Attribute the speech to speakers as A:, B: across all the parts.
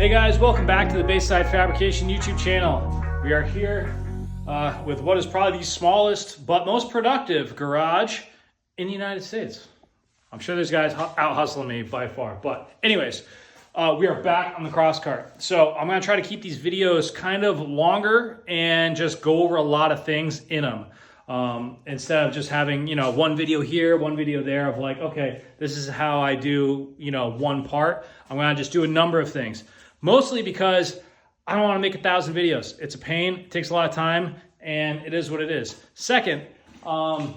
A: Hey guys, welcome back to the Bayside Fabrication YouTube channel. We are here with what is probably the smallest but most productive garage in the United States. I'm sure there's guys out hustling me by far, but anyways, we are back on the cross cart. So I'm gonna try to keep these videos kind of longer and just go over a lot of things in them. Instead of just having, one video here, one video there of like, okay, this is how I do, one part. I'm gonna just do a number of things. Mostly because I don't wanna make 1,000 videos. It's a pain, it takes a lot of time, and it is what it is. Second, I'm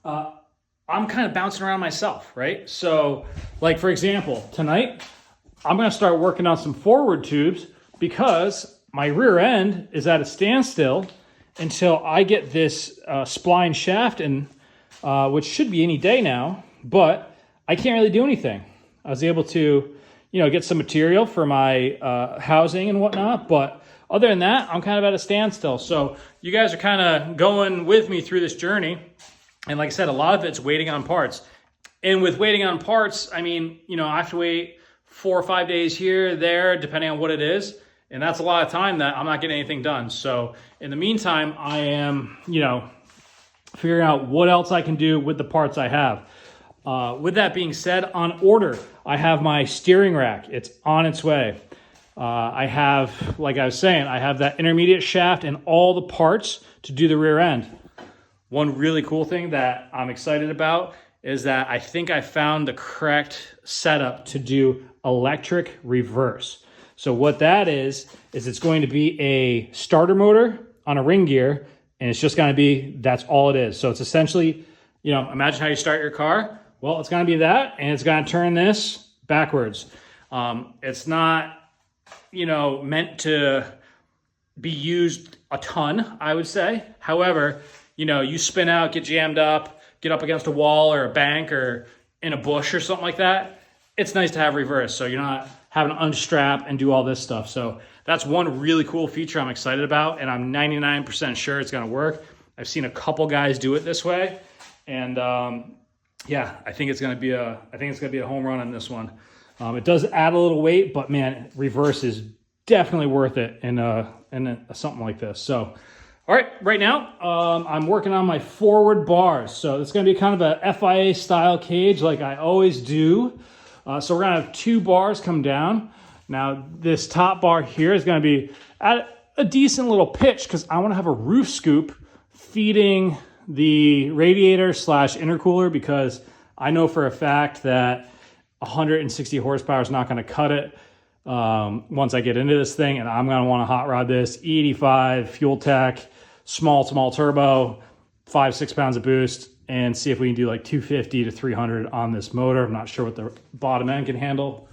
A: kind of bouncing around myself, right? So, like for example, tonight, I'm gonna start working on some forward tubes because my rear end is at a standstill until I get this spline shaft in, which should be any day now, but I can't really do anything. I was able to, get some material for my housing and whatnot, but other than that, I'm kind of at a standstill. So you guys are kind of going with me through this journey. And like I said, a lot of it's waiting on parts. And with waiting on parts, I mean, I have to wait 4 or 5 days here, there, depending on what it is. And that's a lot of time that I'm not getting anything done. So in the meantime, I am, figuring out what else I can do with the parts I have. With that being said, on order, I have my steering rack. It's on its way. I have, like I was saying, I have that intermediate shaft and all the parts to do the rear end. One really cool thing that I'm excited about is that I think I found the correct setup to do electric reverse. So what that is it's going to be a starter motor on a ring gear, and it's just going to be, that's all it is. So it's essentially, imagine how you start your car. Well, it's going to be that, and it's going to turn this backwards. It's not, meant to be used a ton, I would say. However, you spin out, get jammed up, get up against a wall or a bank or in a bush or something like that. It's nice to have reverse, so you're not having to unstrap and do all this stuff. So that's one really cool feature I'm excited about, and I'm 99% sure it's going to work. I've seen a couple guys do it this way, and yeah, I think it's going to be a home run on this one. It does add a little weight, but man, reverse is definitely worth it in something like this. So, all right, right now I'm working on my forward bars. So it's going to be kind of a FIA style cage, like I always do. So we're going to have 2 bars come down. Now, this top bar here is going to be at a decent little pitch because I want to have a roof scoop feeding the radiator / intercooler, because I know for a fact that 160 horsepower is not going to cut it once I get into this thing, and I'm going to want to hot rod this E85 fuel tech, small turbo, 5-6 pounds of boost, and see if we can do like 250 to 300 on this motor. I'm not sure what the bottom end can handle,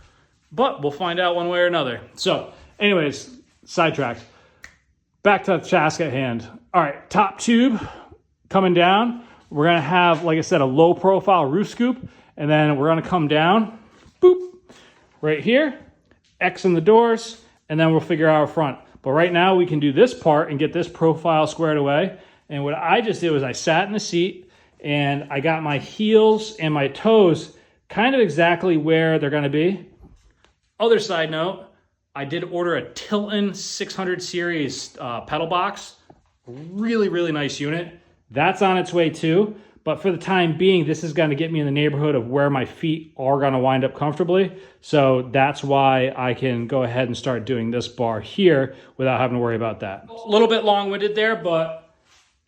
A: but we'll find out one way or another. So anyways, sidetracked. Back to the task at hand. All right, top tube coming down. We're gonna have, like I said, a low profile roof scoop, and then we're gonna come down, boop, right here, X in the doors, and then we'll figure out our front. But right now we can do this part and get this profile squared away. And what I just did was I sat in the seat, and I got my heels and my toes kind of exactly where they're gonna be. Other side note, I did order a Tilton 600 series pedal box. Really, really nice unit. That's on its way too. But for the time being, this is gonna get me in the neighborhood of where my feet are gonna wind up comfortably. So that's why I can go ahead and start doing this bar here without having to worry about that. A little bit long-winded there, but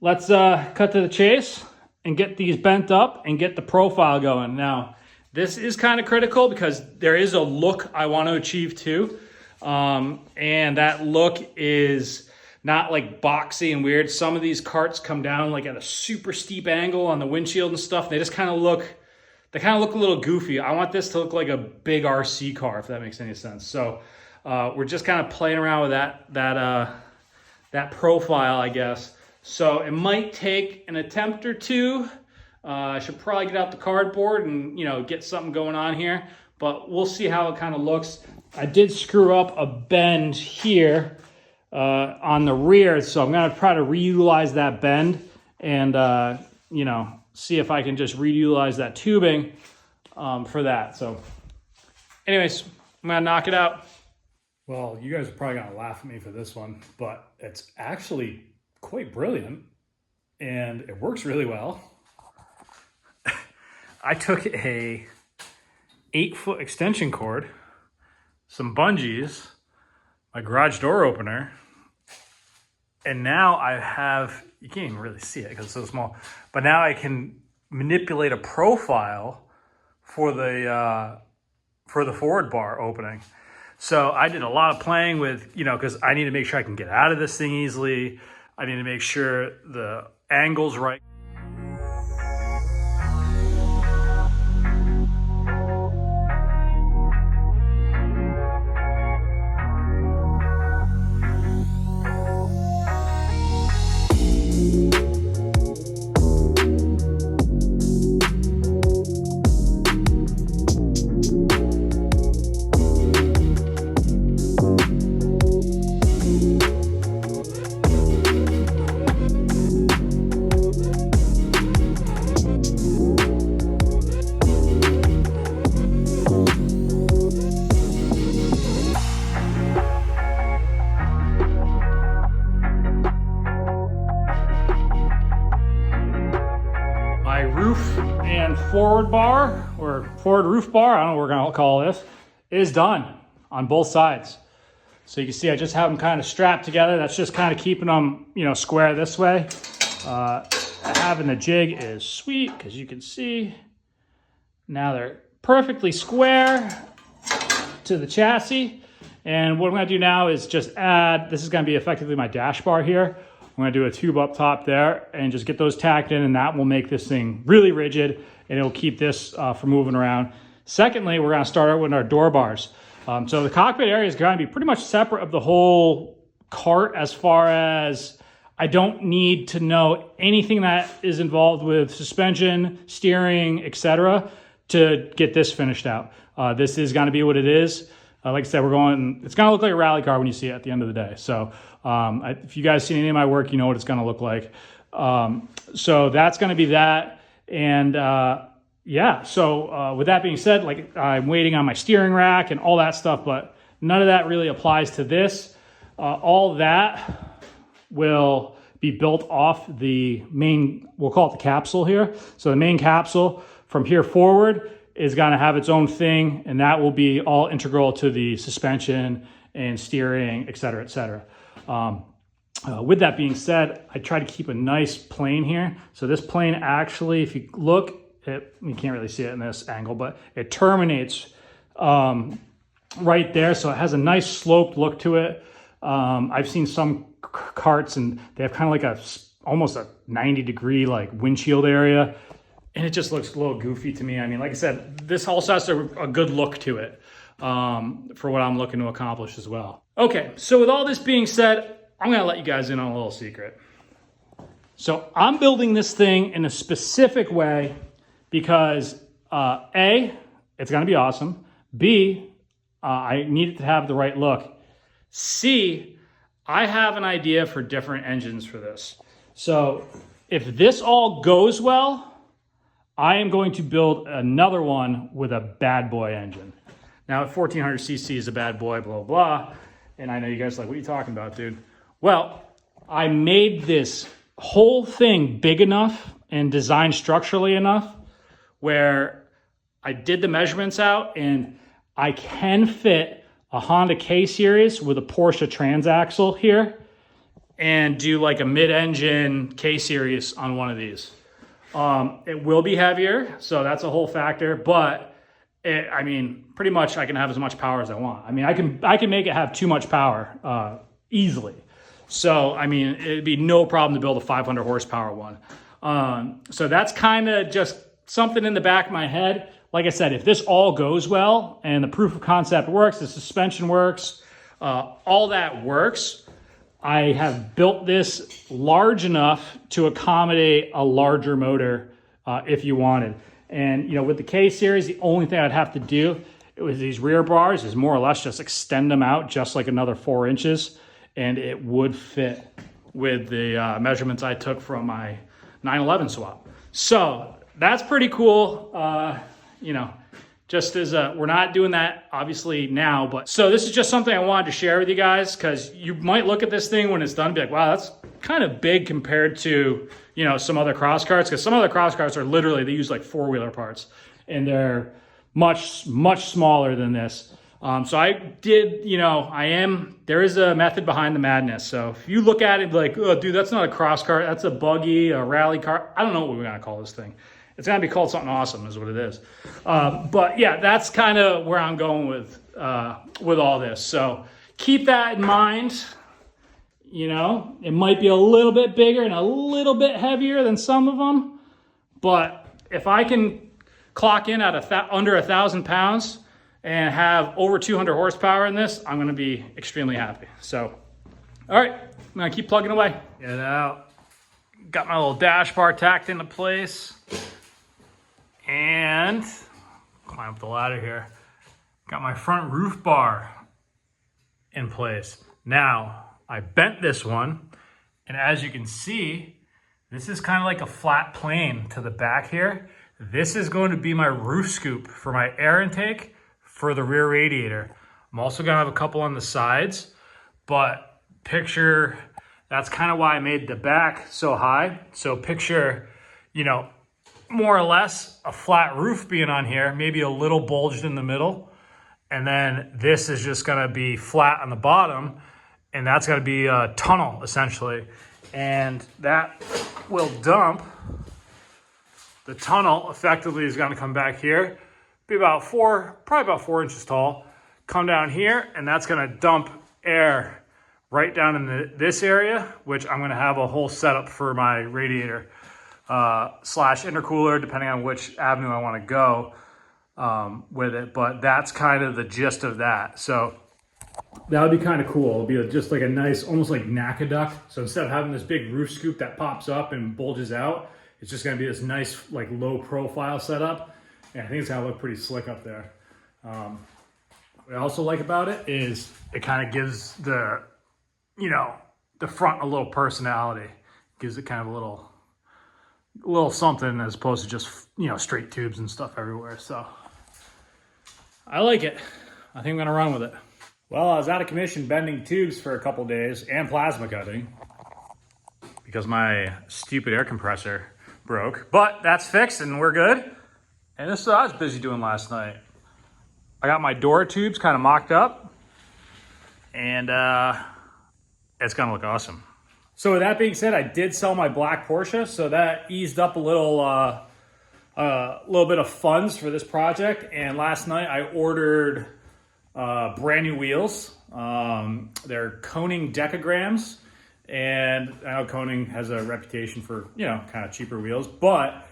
A: let's cut to the chase and get these bent up and get the profile going. Now, this is kind of critical because there is a look I want to achieve too. And that look is not like boxy and weird. Some of these carts come down like at a super steep angle on the windshield and stuff. They just kind of look, a little goofy. I want this to look like a big RC car, if that makes any sense. So we're just kind of playing around with that profile, I guess. So it might take an attempt or two. I should probably get out the cardboard and, get something going on here, but we'll see how it kind of looks. I did screw up a bend here on the rear, so I'm going to try to reutilize that bend and, see if I can just reutilize that tubing for that. So anyways, I'm going to knock it out. Well, you guys are probably gonna laugh at me for this one, but it's actually quite brilliant and it works really well. I took a 8-foot extension cord, some bungees, my garage door opener, and now I have, you can't even really see it because it's so small, but now I can manipulate a profile for the forward bar opening. So I did a lot of playing with, because I need to make sure I can get out of this thing easily. I need to make sure the angle's right. Forward bar or forward roof bar, I don't know what we're gonna call this, is done on both sides. So you can see I just have them kind of strapped together. That's just kind of keeping them, square this way. Having the jig is sweet because you can see now they're perfectly square to the chassis. And what I'm gonna do now is just add, this is gonna be effectively my dash bar here. I'm gonna do a tube up top there and just get those tacked in, and that will make this thing really rigid and it'll keep this from moving around. Secondly, we're gonna start out with our door bars. So the cockpit area is gonna be pretty much separate of the whole cart, as far as I don't need to know anything that is involved with suspension, steering, etc., to get this finished out. This is gonna be what it is. Like I said, it's gonna look like a rally car when you see it at the end of the day. So if you guys see any of my work, you know what it's gonna look like. So that's gonna be that. And yeah, so with that being said, like I'm waiting on my steering rack and all that stuff, but none of that really applies to this. All that will be built off the main, we'll call it the capsule here. So the main capsule from here forward is gonna have its own thing, and that will be all integral to the suspension and steering, et cetera, et cetera. With that being said, I try to keep a nice plane here. So this plane actually, if you look, you can't really see it in this angle, but it terminates right there. So it has a nice sloped look to it. I've seen some carts and they have kind of like almost a 90-degree like windshield area. And it just looks a little goofy to me. I mean, like I said, this also has a good look to it for what I'm looking to accomplish as well. Okay, so with all this being said, I'm gonna let you guys in on a little secret. So I'm building this thing in a specific way because A, it's gonna be awesome. B, I need it to have the right look. C, I have an idea for different engines for this. So if this all goes well, I am going to build another one with a bad boy engine. Now, 1400cc is a bad boy, blah, blah. And I know you guys are like, what are you talking about, dude? Well, I made this whole thing big enough and designed structurally enough where I did the measurements out and I can fit a Honda K-Series with a Porsche transaxle here and do like a mid-engine K-Series on one of these. It will be heavier, so that's a whole factor, but I mean, pretty much I can have as much power as I want. I mean, I can make it have too much power easily. So, I mean, it'd be no problem to build a 500 horsepower one. So that's kind of just something in the back of my head. Like I said, if this all goes well and the proof of concept works, the suspension works, all that works, I have built this large enough to accommodate a larger motor if you wanted. And, you know, with the K-Series, the only thing I'd have to do with these rear bars is more or less just extend them out just like another 4 inches, and it would fit with the measurements I took from my 911 swap. So that's pretty cool. You know, Just as we're not doing that obviously now, but so this is just something I wanted to share with you guys, because you might look at this thing when it's done and be like, wow, that's kind of big compared to, you know, some other cross karts, because some other cross karts are literally, they use like 4-wheeler parts and they're much smaller than this. So I did, you know, there is a method behind the madness. So if you look at it like, oh dude, that's not a cross kart, that's a buggy, a rally car. I don't know what we're gonna call this thing. It's gonna be called something awesome is what it is. But yeah, that's kind of where I'm going with all this. So keep that in mind. You know, it might be a little bit bigger and a little bit heavier than some of them, but if I can clock in at under 1,000 pounds and have over 200 horsepower in this, I'm gonna be extremely happy. So, all right, I'm gonna keep plugging away. Get it out. Got my little dash bar tacked into place. And climb up the ladder here. Got my front roof bar in place. Now, I bent this one, and as you can see, this is kind of like a flat plane to the back here. This is going to be my roof scoop for my air intake for the rear radiator. I'm also gonna have a couple on the sides, but picture, that's kind of why I made the back so high. So picture, you know, more or less a flat roof being on here, maybe a little bulged in the middle. And then this is just gonna be flat on the bottom, and that's gonna be a tunnel essentially. And that will dump, the tunnel effectively is gonna come back here, be probably about 4 inches tall, come down here, and that's gonna dump air right down in this area, which I'm gonna have a whole setup for my radiator slash intercooler, depending on which avenue I wanna go with it. But that's kind of the gist of that. So that would be kind of cool. It'll be just like a nice, almost like NACA So instead of having this big roof scoop that pops up and bulges out, it's just gonna be this nice, like low profile setup. And I think it's gonna look pretty slick up there. What I also like about it is it kind of gives the, you know, the front a little personality. Gives it kind of a little something as opposed to just, you know, straight tubes and stuff everywhere. So I like it. I think I'm gonna run with it. Well, I was out of commission bending tubes for a couple days and plasma cutting because my stupid air compressor broke, but that's fixed and we're good. And this is what I was busy doing last night. I got my door tubes kind of mocked up, and it's gonna look awesome. So with that being said, I did sell my black Porsche, so that eased up a little bit of funds for this project. And last night I ordered brand new wheels. They're Koning Dekagrams, and I know Koning has a reputation for, you know, kind of cheaper wheels, but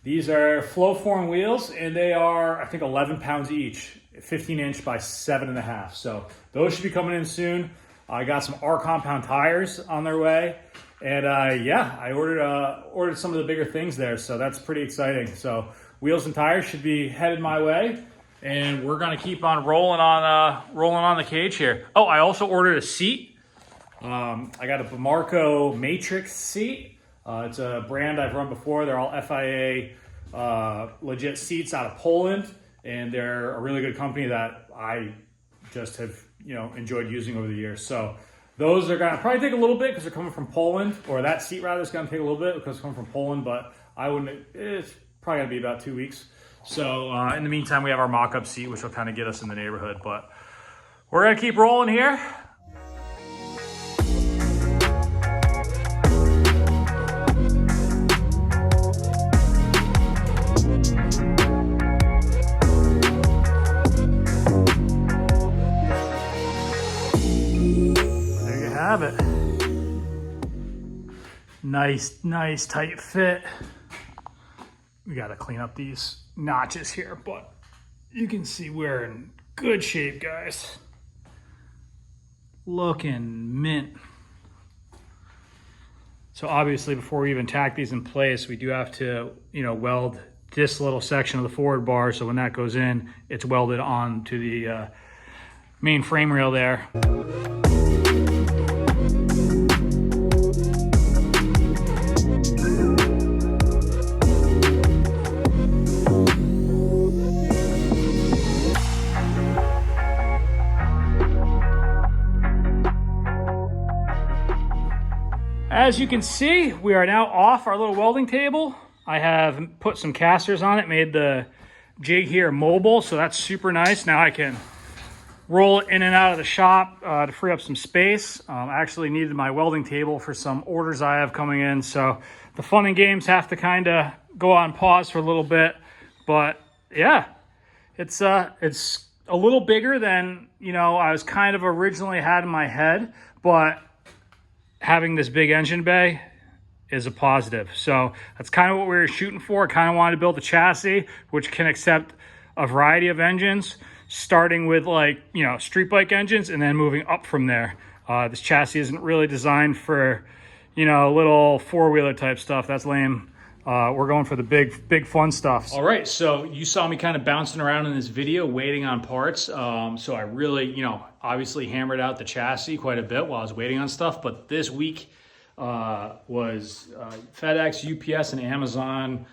A: these are flow form wheels, and they are, I think, 11 pounds each, 15-inch by 7.5. So those should be coming in soon. I got some R compound tires on their way, and yeah, I ordered some of the bigger things there, so that's pretty exciting. So wheels and tires should be headed my way, and we're gonna keep on rolling on the cage here. Oh, I also ordered a seat. I got a Bamarco Matrix seat. It's a brand I've run before. They're all FIA legit seats out of Poland, and they're a really good company that I just have, you know, enjoyed using over the years. So those are gonna probably take a little bit because they're coming from Poland, or that seat rather is gonna take a little bit because it's coming from Poland, but it's probably gonna be about 2 weeks. So in the meantime, we have our mock-up seat, which will kind of get us in the neighborhood, but we're gonna keep rolling here. Have it. Nice tight fit. We got to clean up these notches here, but you can see we're in good shape, guys. Looking mint. So obviously, before we even tack these in place, we do have to, you know, weld this little section of the forward bar. So when that goes in, it's welded on to the main frame rail there. as you can see, we are now off our little welding table. I have put some casters on it, made the jig here mobile, so that's super nice. Now I can roll it in and out of the shop to free up some space. I actually needed my welding table for some orders I have coming in, so the fun and games have to kind of go on pause for a little bit. But yeah, it's a little bigger than, you know, I was kind of originally had in my head, but having this big engine bay is a positive. So that's kind of what we were shooting for. Kind of wanted to build a chassis which can accept a variety of engines, starting with, like, you know, street bike engines and then moving up from there. This chassis isn't really designed for, you know, little four-wheeler type stuff. That's lame. We're going for the big fun stuff. All right, so you saw me kind of bouncing around in this video waiting on parts. So I really, you know, obviously hammered out the chassis quite a bit while I was waiting on stuff. But this week was FedEx, UPS, and Amazon,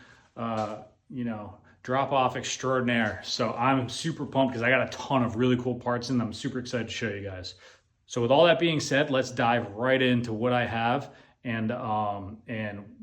A: you know, drop-off extraordinaire. So I'm super pumped because I got a ton of really cool parts in them. I'm super excited to show you guys. So with all that being said, let's dive right into what I have and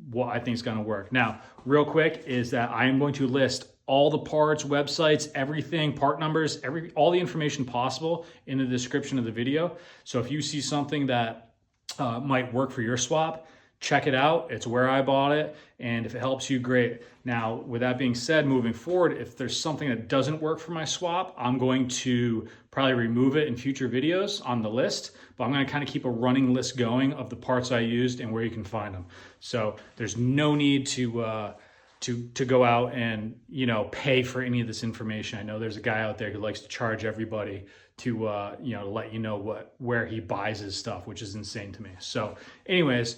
A: what I think is going to work. Now, real quick is that I am going to list all the parts, websites, everything, part numbers, all the information possible in the description of the video. So if you see something that might work for your swap, check it out. It's where I bought it, and if it helps you, great. Now, with that being said, moving forward, if there's something that doesn't work for my swap, I'm going to probably remove it in future videos on the list, but I'm going to kind of keep a running list going of the parts I used and where you can find them. So there's no need to go out and, you know, pay for any of this information. I know there's a guy out there who likes to charge everybody to you know, let you know where he buys his stuff, which is insane to me. So anyways,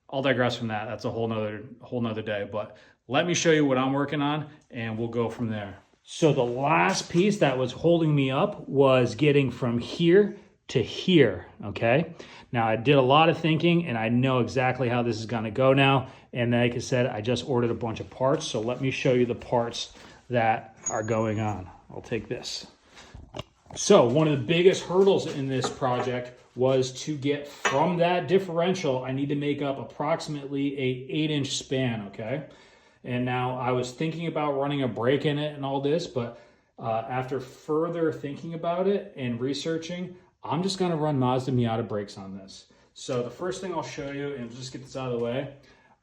A: I'll digress from that. That's a whole nother day, but let me show you what I'm working on and we'll go from there. So the last piece that was holding me up was getting from here to here, okay? Now I did a lot of thinking and I know exactly how this is gonna go now. And like I said, I just ordered a bunch of parts. So let me show you the parts that are going on. I'll take this. So one of the biggest hurdles in this project was to get from that differential. I need to make up approximately a 8-inch span, okay? And now I was thinking about running a brake in it and all this, but after further thinking about it and researching, I'm just gonna run Mazda Miata brakes on this. So the first thing I'll show you, and just get this out of the way,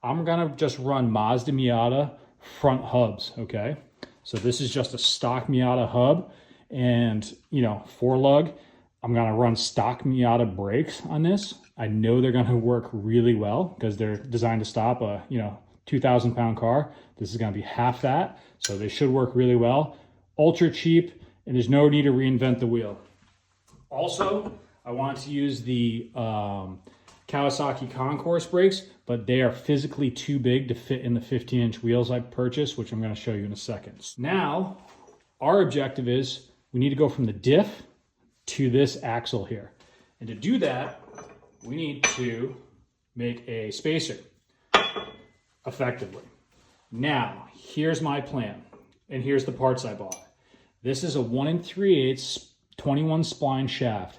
A: I'm gonna just run Mazda Miata front hubs, okay? So this is just a stock Miata hub and, you know, 4-lug. I'm gonna run stock Miata brakes on this. I know they're gonna work really well because they're designed to stop a, you know, 2,000-pound car. This is gonna be half that, so they should work really well. Ultra cheap, and there's no need to reinvent the wheel. Also, I want to use the Kawasaki Concourse brakes, but they are physically too big to fit in the 15-inch wheels I purchased, which I'm gonna show you in a second. Now, our objective is we need to go from the diff to this axle here. And to do that, we need to make a spacer effectively. Now, here's my plan, and here's the parts I bought. This is a 1 3/8 21 spline shaft.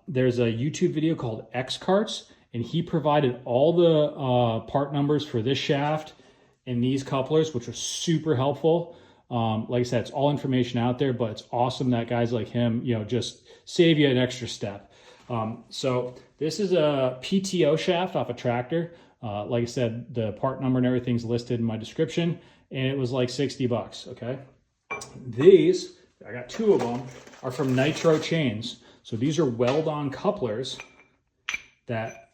A: There's a YouTube video called Karts, and he provided all the part numbers for this shaft and these couplers, which are super helpful. Like I said, it's all information out there, but it's awesome that guys like him, you know, just save you an extra step. So this is a PTO shaft off a tractor. Like I said, the part number and everything's listed in my description, and it was like 60 bucks, okay? These, I got 2 of them, are from Nitro Chains. So these are weld-on couplers that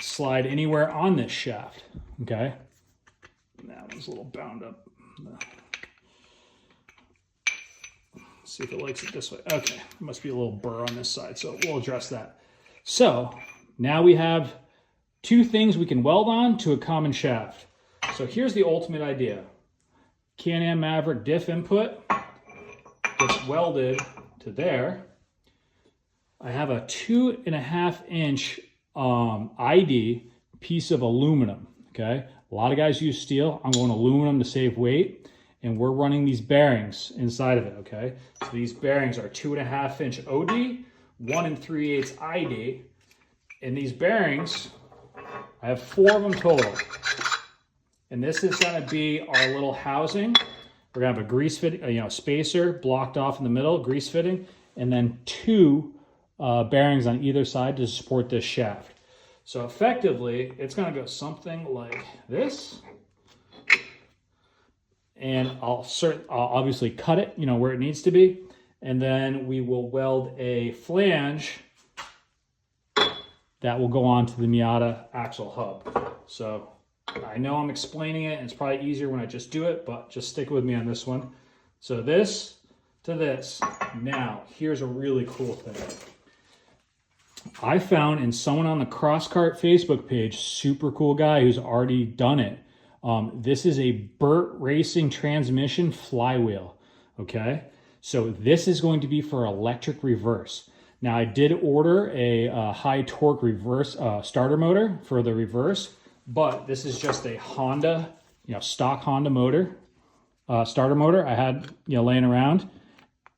A: slide anywhere on this shaft, okay? That one's a little bound up. See if it likes it this way. Okay, there must be a little burr on this side, so we'll address that. So now we have 2 things we can weld on to a common shaft. So here's the ultimate idea. Can-Am Maverick diff input gets welded to there. I have a 2.5-inch ID piece of aluminum, okay? A lot of guys use steel. I'm going aluminum to save weight, and we're running these bearings inside of it, okay? So these bearings are 2.5-inch OD, 1 3/8 ID, and these bearings I have 4 of them total. And this is going to be our little housing. We're going to have a grease fit, spacer blocked off in the middle, grease fitting, and then 2 bearings on either side to support this shaft. So effectively, it's going to go something like this. And I'll obviously cut it, where it needs to be. And then we will weld a flange that will go on to the Miata axle hub. So I know I'm explaining it, and it's probably easier when I just do it, but just stick with me on this one. So this to this. Now, here's a really cool thing. I found in someone on the Kart Facebook page, super cool guy who's already done it. This is a Burt racing transmission flywheel, okay? So this is going to be for electric reverse. Now I did order a high torque reverse starter motor for the reverse, but this is just a Honda, stock Honda motor, starter motor I had, laying around,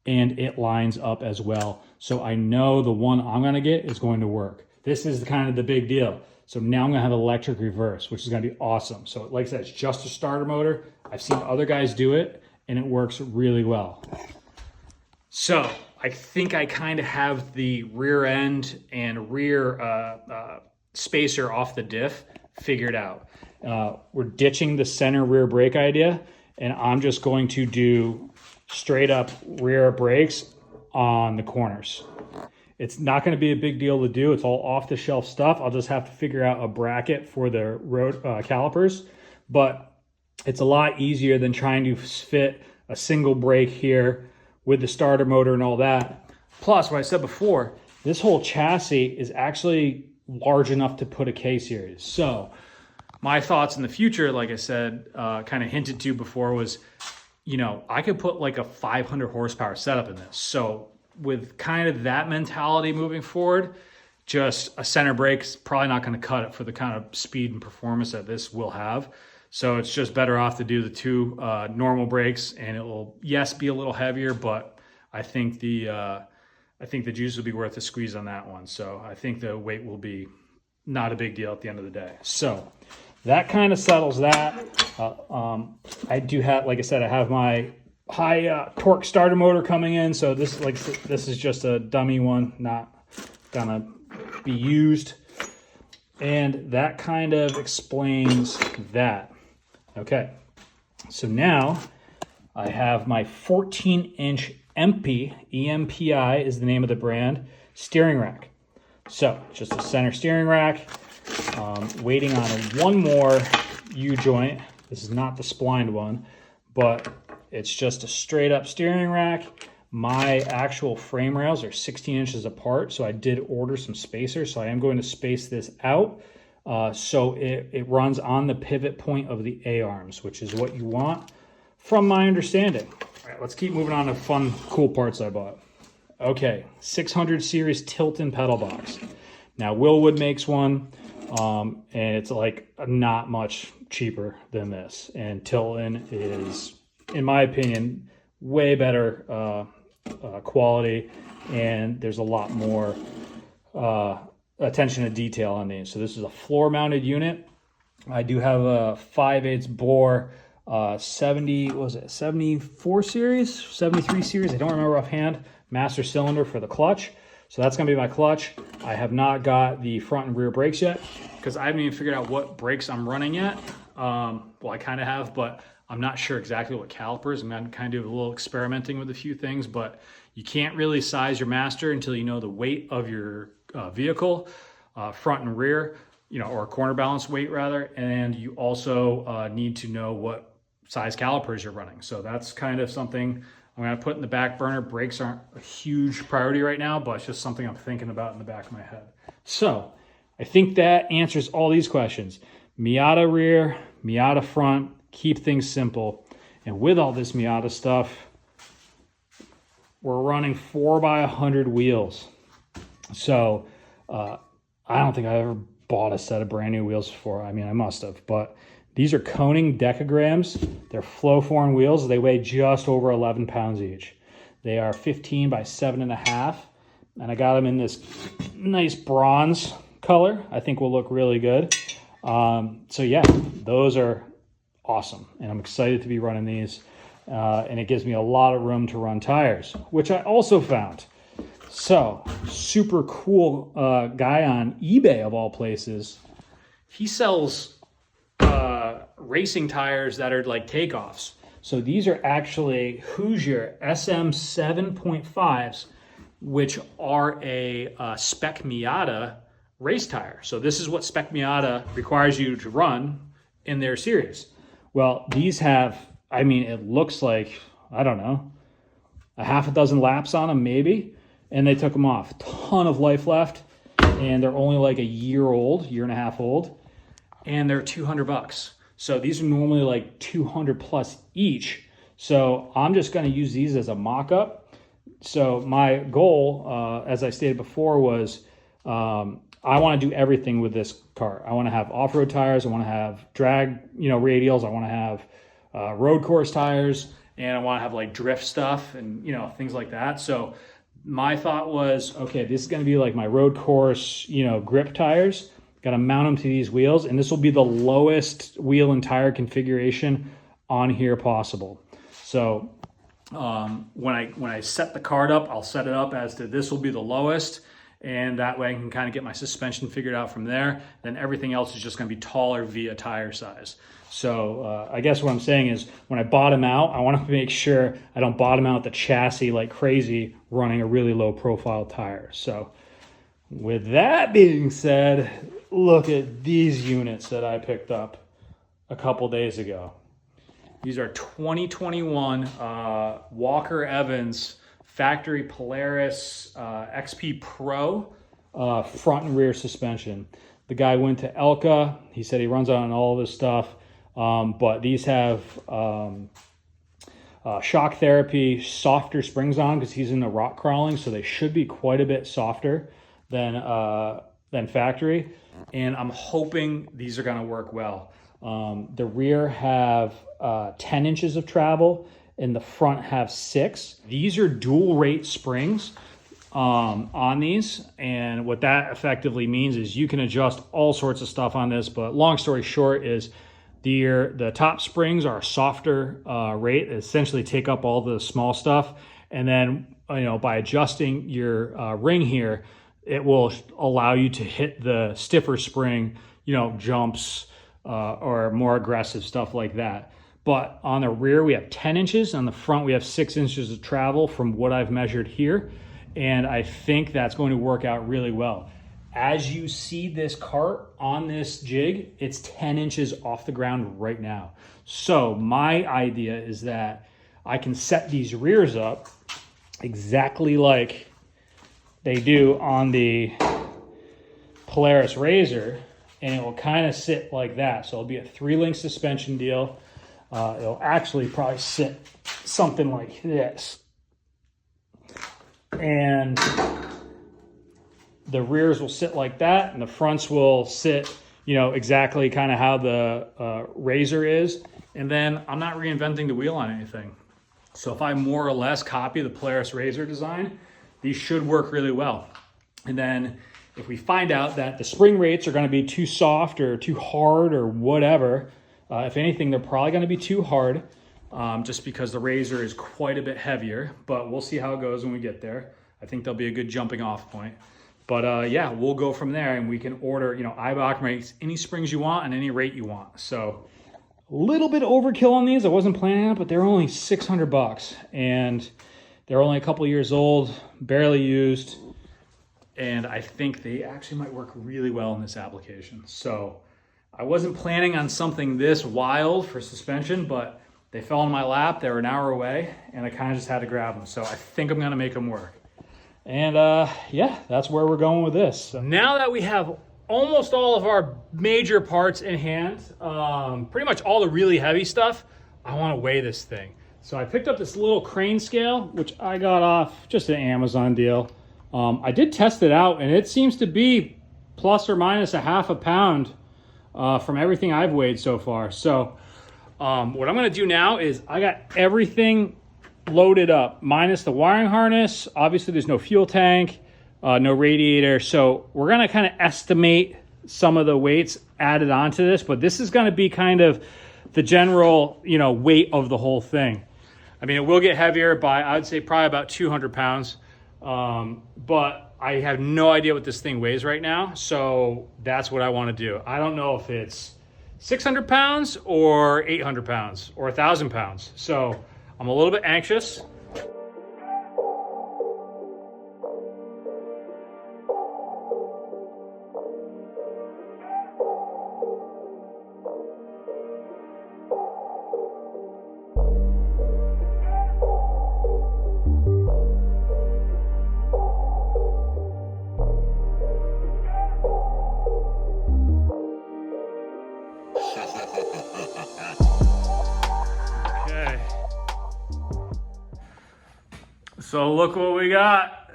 A: and it lines up as well. So I know the one I'm gonna get is going to work. This is kind of the big deal. So now I'm gonna have electric reverse, which is gonna be awesome. So like I said, it's just a starter motor. I've seen other guys do it, and it works really well. So I think I kind of have the rear end and rear spacer off the diff figured out. We're ditching the center rear brake idea, and I'm just going to do straight up rear brakes on the corners. It's not going to be a big deal to do. It's all off the shelf stuff. I'll just have to figure out a bracket for the road calipers, but it's a lot easier than trying to fit a single brake here with the starter motor and all that. Plus, what I said before, this whole chassis is actually large enough to put a K-series. So my thoughts in the future, like I said, kind of hinted to before, was, I could put like a 500 horsepower setup in this. So with kind of that mentality moving forward, just a center brake's probably not going to cut it for the kind of speed and performance that this will have. So it's just better off to do the 2 normal brakes, and it will, yes, be a little heavier, but I think the juice will be worth the squeeze on that one. So I think the weight will be not a big deal at the end of the day. So that kind of settles that. I do have, like I said, I have my high torque starter motor coming in. So this is just a dummy one, not gonna be used. And that kind of explains that. Okay, so now I have my 14-inch EMPI, EMPI is the name of the brand, steering rack. So just a center steering rack, waiting on one more U-joint. This is not the splined one, but it's just a straight up steering rack. My actual frame rails are 16 inches apart, so I did order some spacers, so I am going to space this out. So it runs on the pivot point of the A-arms, which is what you want from my understanding. All right, let's keep moving on to fun, cool parts I bought. Okay, 600 series Tilton pedal box. Now, Willwood makes one, and it's like not much cheaper than this. And Tilton is, in my opinion, way better quality, and there's a lot more attention to detail on these. So this is a floor mounted unit. I do have a 5/8 bore 74 series, 73 series, I don't remember offhand, master cylinder for the clutch. So that's gonna be my clutch. I have not got the front and rear brakes yet because I haven't even figured out what brakes I'm running yet. Well, I kind of have, but I'm not sure exactly what calipers. I'm gonna kind of do a little experimenting with a few things, but you can't really size your master until you know the weight of your vehicle, front and rear, or corner balance weight rather. And you also need to know what size calipers you're running. So that's kind of something I'm gonna put in the back burner. Brakes aren't a huge priority right now, but it's just something I'm thinking about in the back of my head. So I think that answers all these questions. Miata rear, Miata front, keep things simple. And with all this Miata stuff, we're running 4x100 wheels. So I don't think I ever bought a set of brand new wheels before. I mean, I must have, but these are Koning Dekagrams. They're flow-form wheels. They weigh just over 11 pounds each. They are 15 by 7.5, and I got them in this nice bronze color. I think will look really good. So yeah, those are awesome. And I'm excited to be running these. And it gives me a lot of room to run tires, which I also found. So super cool guy on eBay of all places. He sells racing tires that are like Takeoffs. So these are actually Hoosier SM 7.5s, which are a Spec Miata race tire. So this is what Spec Miata requires you to run in their series. Well, these have, I mean, it looks like, I don't know, a half a dozen laps on them maybe, and they took them off. Ton of life left, and they're only like a year old, year and a half old, and they're $200. So these are normally like 200 plus each. So I'm just going to use these as a mock-up. So my goal, as I stated before, was I want to do everything with this car. I want to have off-road tires. I want to have drag, radials. I want to have road course tires, and I want to have like drift stuff and, things like that. So my thought was, okay, this is going to be like my road course, grip tires. Got to mount them to these wheels, and this will be the lowest wheel and tire configuration on here possible. So when I set the card up, I'll set it up as to this will be the lowest, and that way I can kind of get my suspension figured out from there. Then everything else is just going to be taller via tire size. So I guess what I'm saying is when I bottom out, I want to make sure I don't bottom out the chassis like crazy running a really low profile tire. So with that being said, look at these units that I picked up a couple days ago. These are 2021 Walker Evans factory Polaris XP Pro front and rear suspension. The guy went to Elka. He said he runs on all this stuff, but these have shock therapy, softer springs on because he's in the rock crawling, so they should be quite a bit softer than factory. And I'm hoping these are going to work well. The rear have 10 inches of travel, and the front have 6. These are dual rate springs on these, and what that effectively means is you can adjust all sorts of stuff on this, but long story short is the top springs are a softer rate, essentially take up all the small stuff, and then by adjusting your ring here, it will allow you to hit the stiffer spring, jumps or more aggressive stuff like that. But on the rear, we have 10 inches. On the front, we have 6 inches of travel from what I've measured here. And I think that's going to work out really well. As you see this cart on this jig, it's 10 inches off the ground right now. So my idea is that I can set these rears up exactly like they do on the Polaris Razor, and it will kind of sit like that. So it'll be a 3-link suspension deal. It'll actually probably sit something like this. And the rears will sit like that, and the fronts will sit, exactly kind of how the Razor is. And then I'm not reinventing the wheel on anything. So if I more or less copy the Polaris Razor design, these should work really well. And then if we find out that the spring rates are going to be too soft or too hard or whatever, if anything, they're probably going to be too hard just because the Razor is quite a bit heavier. But we'll see how it goes when we get there. I think there'll be a good jumping off point. But yeah, we'll go from there, and we can order, Eibach makes any springs you want and any rate you want. So a little bit overkill on these. I wasn't planning on it, but they're only $600, and they're only a couple years old, barely used, and I think they actually might work really well in this application. So I wasn't planning on something this wild for suspension, but they fell in my lap. They were an hour away, and I kind of just had to grab them. So I think I'm going to make them work. And yeah, that's where we're going with this. So now that we have almost all of our major parts in hand, pretty much all the really heavy stuff, I want to weigh this thing. So I picked up this little crane scale, which I got off just an Amazon deal. I did test it out, and it seems to be plus or minus a half a pound from everything I've weighed so far. So what I'm going to do now is I got everything loaded up, minus the wiring harness. Obviously, there's no fuel tank, no radiator. So we're going to kind of estimate some of the weights added onto this, but this is going to be kind of the general, you know, weight of the whole thing. I mean, it will get heavier by, I would say, probably about 200 pounds. But I have no idea what this thing weighs right now. So that's what I want to do. I don't know if it's 600 pounds or 800 pounds or 1,000 pounds. So I'm a little bit anxious. Okay. So look what we got.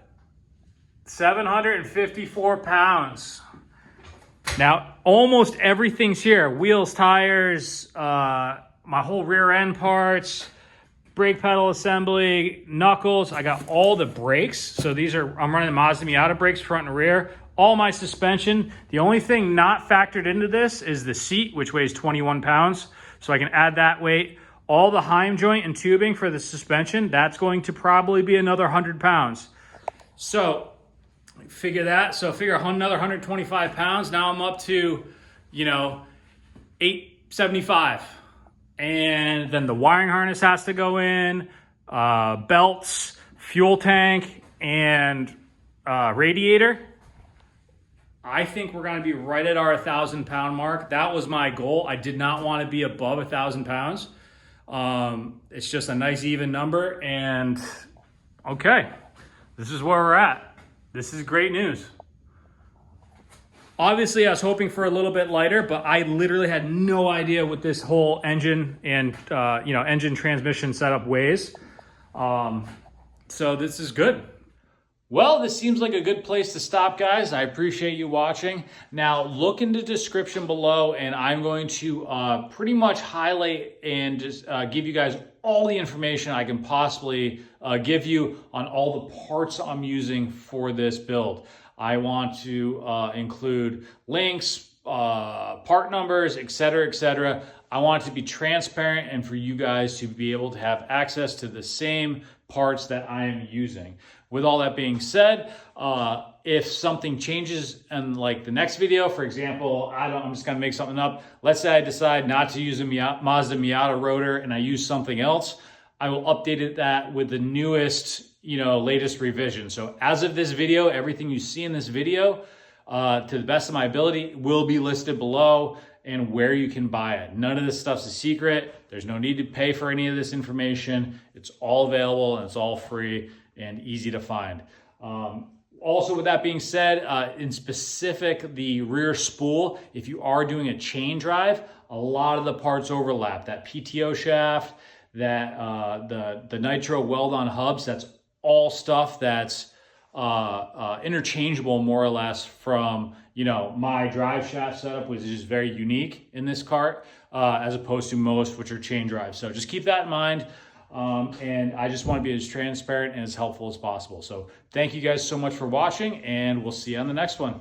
A: 754 pounds. Now, almost everything's here. Wheels, tires, my whole rear end parts, brake pedal assembly, knuckles. I got all the brakes. So these are, I'm running the Mazda Miata brakes, front and rear. All my suspension. The only thing not factored into this is the seat, which weighs 21 pounds. So I can add that weight. All the heim joint and tubing for the suspension, that's going to probably be another 100 pounds. So figure that. So figure another 125 pounds. Now I'm up to, you know, 875. And then the wiring harness has to go in, belts, fuel tank, and radiator. I think we're going to be right at our 1,000 pound mark. That was my goal. I did not want to be above 1,000 pounds. It's just a nice even number. And okay, this is where we're at. This is great news. Obviously, I was hoping for a little bit lighter, but I literally had no idea what this whole engine and engine transmission setup weighs. So this is good. Well, this seems like a good place to stop, guys. I appreciate you watching. Now, look in the description below, and I'm going to pretty much highlight and just give you guys all the information I can possibly give you on all the parts I'm using for this build. I want to include links, part numbers, etc., etc. I want it to be transparent and for you guys to be able to have access to the same parts that I am using. With all that being said, if something changes in like the next video, for example, I'm just gonna make something up. Let's say I decide not to use a Mazda Miata rotor and I use something else. I will update that with the newest, latest revision. So as of this video, everything you see in this video, to the best of my ability, will be listed below and where you can buy it. None of this stuff's a secret. There's no need to pay for any of this information. It's all available and it's all free and easy to find. Also, with that being said, in specific, the rear spool, if you are doing a chain drive, a lot of the parts overlap. That PTO shaft, that the nitro weld-on hubs, that's all stuff that's interchangeable more or less from my drive shaft setup, which is very unique in this cart, as opposed to most, which are chain drives. So just keep that in mind. And I just want to be as transparent and as helpful as possible. So thank you guys so much for watching, and we'll see you on the next one.